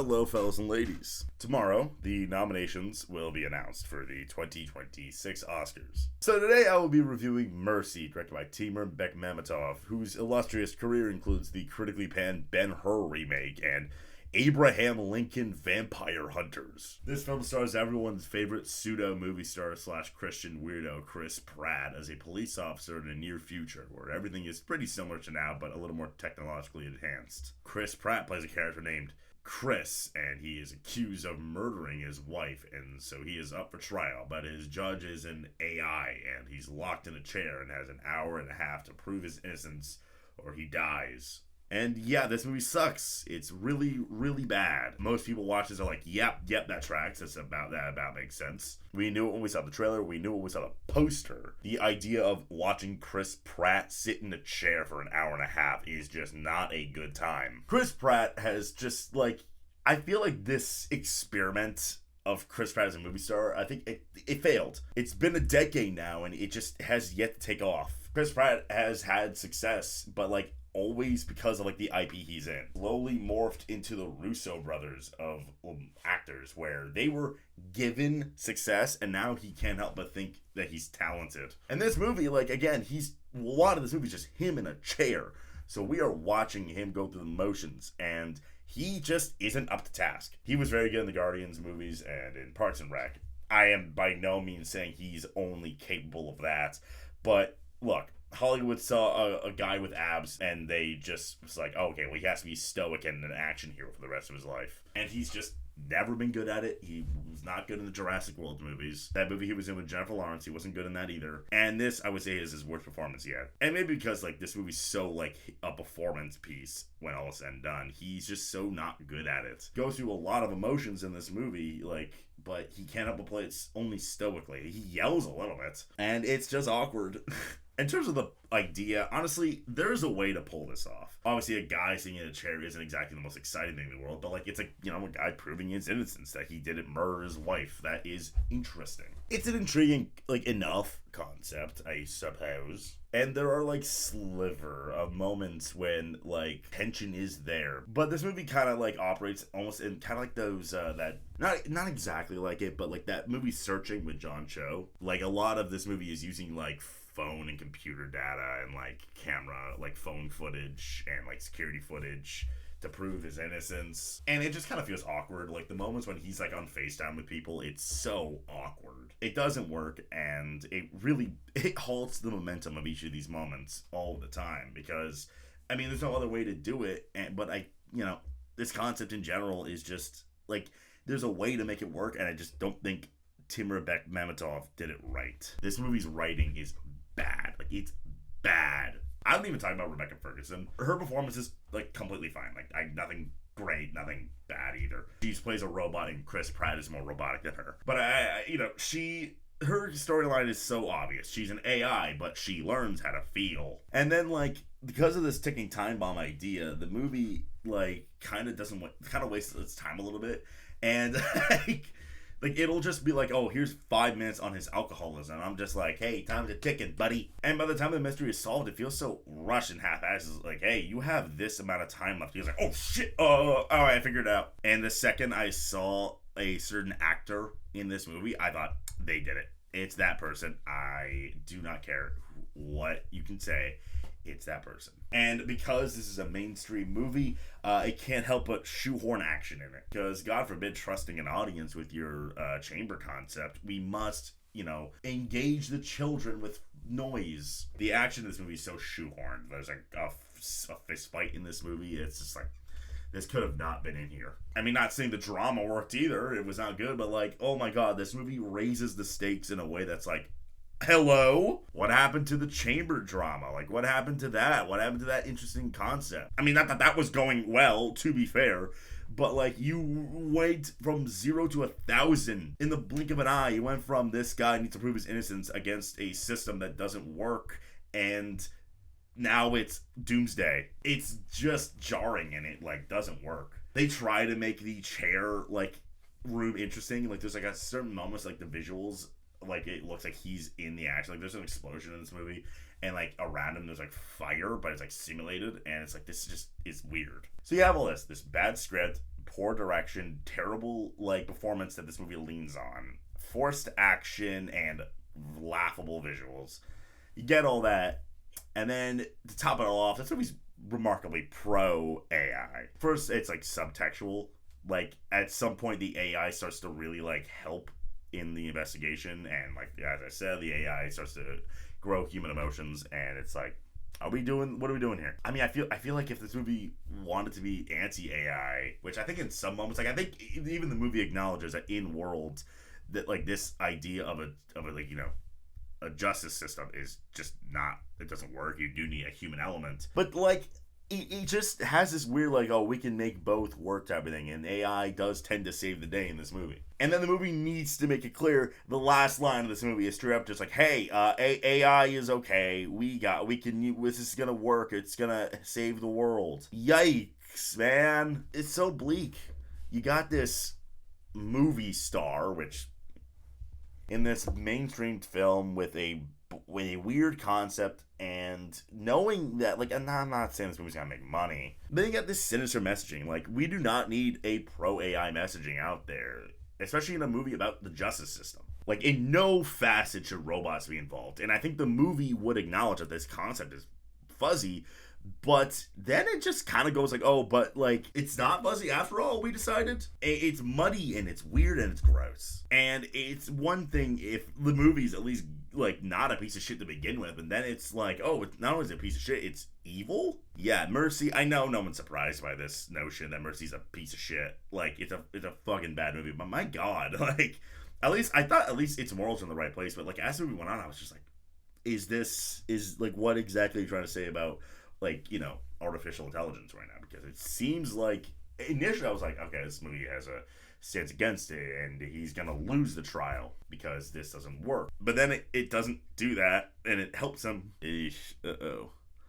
Hello, fellas and ladies. Tomorrow, the nominations will be announced for the 2026 Oscars. So today I will be reviewing Mercy, directed by Timur Bekmambetov, whose illustrious career includes the critically panned Ben-Hur remake and Abraham Lincoln Vampire Hunters. This film stars everyone's favorite pseudo movie star / Christian weirdo Chris Pratt as a police officer in the near future, where everything is pretty similar to now, but a little more technologically enhanced. Chris Pratt plays a character named Chris, and he is accused of murdering his wife, and so he is up for trial, but his judge is an AI, and he's locked in a chair and has an hour and a half to prove his innocence, or he dies. And yeah, this movie sucks. It's really, really bad. Most people watch this are like, yep, that tracks. That about makes sense. We knew it when we saw the trailer. We knew it when we saw the poster. The idea of watching Chris Pratt sit in a chair for an hour and a half is just not a good time. Chris Pratt has just, I feel like this experiment of Chris Pratt as a movie star, I think it failed. It's been a decade now, and it just has yet to take off. Chris Pratt has had success, but, always because of the IP he's in. Slowly morphed into the Russo brothers of actors, where they were given success and now he can't help but think that he's talented. And this movie, again, a lot of this movie is just him in a chair. So we are watching him go through the motions, and he just isn't up to task. He was very good in the Guardians movies and in Parks and Rec. I am by no means saying he's only capable of that, but look, Hollywood saw a guy with abs, and they just was like, oh, okay, well, he has to be stoic and an action hero for the rest of his life. And he's just never been good at it. He was not good in the Jurassic World movies. That movie he was in with Jennifer Lawrence, he wasn't good in that either. And this, I would say, is his worst performance yet. And maybe because, this movie's so, a performance piece when all is said and done. He's just so not good at it. Goes through a lot of emotions in this movie, but he can't help but play it only stoically. He yells a little bit, and it's just awkward. In terms of the idea, honestly, there's a way to pull this off. Obviously, a guy sitting in a chair isn't exactly the most exciting thing in the world, but it's a guy proving his innocence, that he didn't murder his wife. That is interesting. It's an intriguing, enough concept, I suppose. And there are, sliver of moments when, tension is there. But this movie kind of, operates almost in kind of those, not exactly like it, but, that movie Searching with John Cho. A lot of this movie is using, phone and computer data and, camera, phone footage and, security footage to prove his innocence. And it just kind of feels awkward. The moments when he's, on FaceTime with people, it's so awkward. It doesn't work, and it halts the momentum of each of these moments all the time, because, there's no other way to do it, but this concept in general is just, there's a way to make it work, and I just don't think Timur Bekmambetov did it right. This movie's writing is bad. It's bad. I don't even talk about Rebecca Ferguson. Her performance is, completely fine. Nothing great, nothing bad either. She plays a robot, and Chris Pratt is more robotic than her. But, her storyline is so obvious. She's an AI, but she learns how to feel. And then, because of this ticking time bomb idea, the movie, kind of wastes its time a little bit. And, it'll just be oh, here's 5 minutes on his alcoholism. And I'm just hey, time's a ticking, buddy. And by the time the mystery is solved, it feels so rushed and half-assed. It's hey, you have this amount of time left. He's oh, shit. Oh, I figured it out. And the second I saw a certain actor in this movie, I thought, they did it. It's that person. I do not care what you can say. It's that person. And because this is a mainstream movie, it can't help but shoehorn action in it. Because, God forbid, trusting an audience with your chamber concept, we must, engage the children with noise. The action in this movie is so shoehorned. There's a fist fight in this movie. It's just this could have not been in here. Not saying the drama worked either. It was not good, but oh my God, this movie raises the stakes in a way that's hello? What happened to the chamber drama? What happened to that? What happened to that interesting concept? Not that was going well, to be fair, but you went from 0 to 1,000 in the blink of an eye. You went from this guy needs to prove his innocence against a system that doesn't work, and now it's doomsday. It's just jarring, and it doesn't work. They try to make the chair room interesting. There's a certain moments, the visuals, it looks like he's in the action. There's an explosion in this movie, and around him there's fire, but it's simulated, and it's this just is weird. So you have all this bad script, poor direction, terrible like performance that this movie leans on, forced action, and laughable visuals. You get all that, and then to top it all off, this movie's remarkably pro AI. First, it's like subtextual. Like at some point, the AI starts to really like help in the investigation, and like as I said, the AI starts to grow human emotions, and it's like, what are we doing here? I mean, I feel like if this movie wanted to be anti-AI, which I think in some moments, like I think even the movie acknowledges that in worlds that like this idea of a like, you know, a justice system is just not, it doesn't work. You do need a human element. But like it just has this weird like, oh, we can make both work type of thing, and AI does tend to save the day in this movie. And then the movie needs to make it clear, the last line of this movie is straight up just like, hey, AI is okay, this is gonna work, it's gonna save the world. Yikes, man. It's so bleak. You got this movie star, which in this mainstream film with a weird concept, and knowing that, like, I'm not saying this movie's gonna make money, but you got this sinister messaging. Like, we do not need a pro-AI messaging out there, especially in a movie about the justice system. Like, in no facet should robots be involved, and I think the movie would acknowledge that this concept is fuzzy, but then it just kind of goes like, oh, but like, it's not fuzzy after all, we decided. It's muddy, and it's weird, and it's gross. And it's one thing if the movie's at least like not a piece of shit to begin with, and then it's like, oh, it's not only is it a piece of shit, it's evil. Yeah, Mercy, I know no one's surprised by this notion that Mercy's a piece of shit. Like, it's a fucking bad movie, but my god, like, at least I thought its morals are in the right place, but like as the movie went on, I was just like, is like, what exactly are you trying to say about, like, you know, artificial intelligence right now? Because it seems like initially I was like, okay, this movie has a stance against it, and he's gonna lose the trial because this doesn't work. But then it doesn't do that, and it helps him.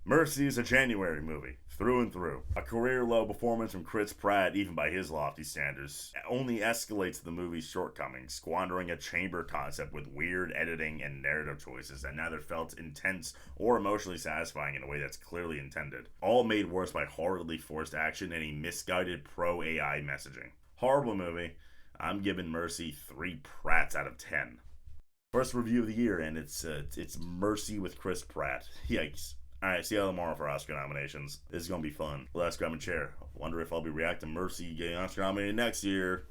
Mercy is a January movie, through and through. A career low performance from Chris Pratt, even by his lofty standards, only escalates the movie's shortcomings, squandering a chamber concept with weird editing and narrative choices that neither felt intense or emotionally satisfying in a way that's clearly intended. All made worse by horridly forced action and a misguided pro-AI messaging. Horrible movie. I'm giving Mercy 3 Pratts out of 10. First review of the year, and it's Mercy with Chris Pratt. Yikes. Alright, see you tomorrow for Oscar nominations. This is gonna be fun. Let's grab a chair. Wonder if I'll be reacting Mercy getting Oscar nominated next year.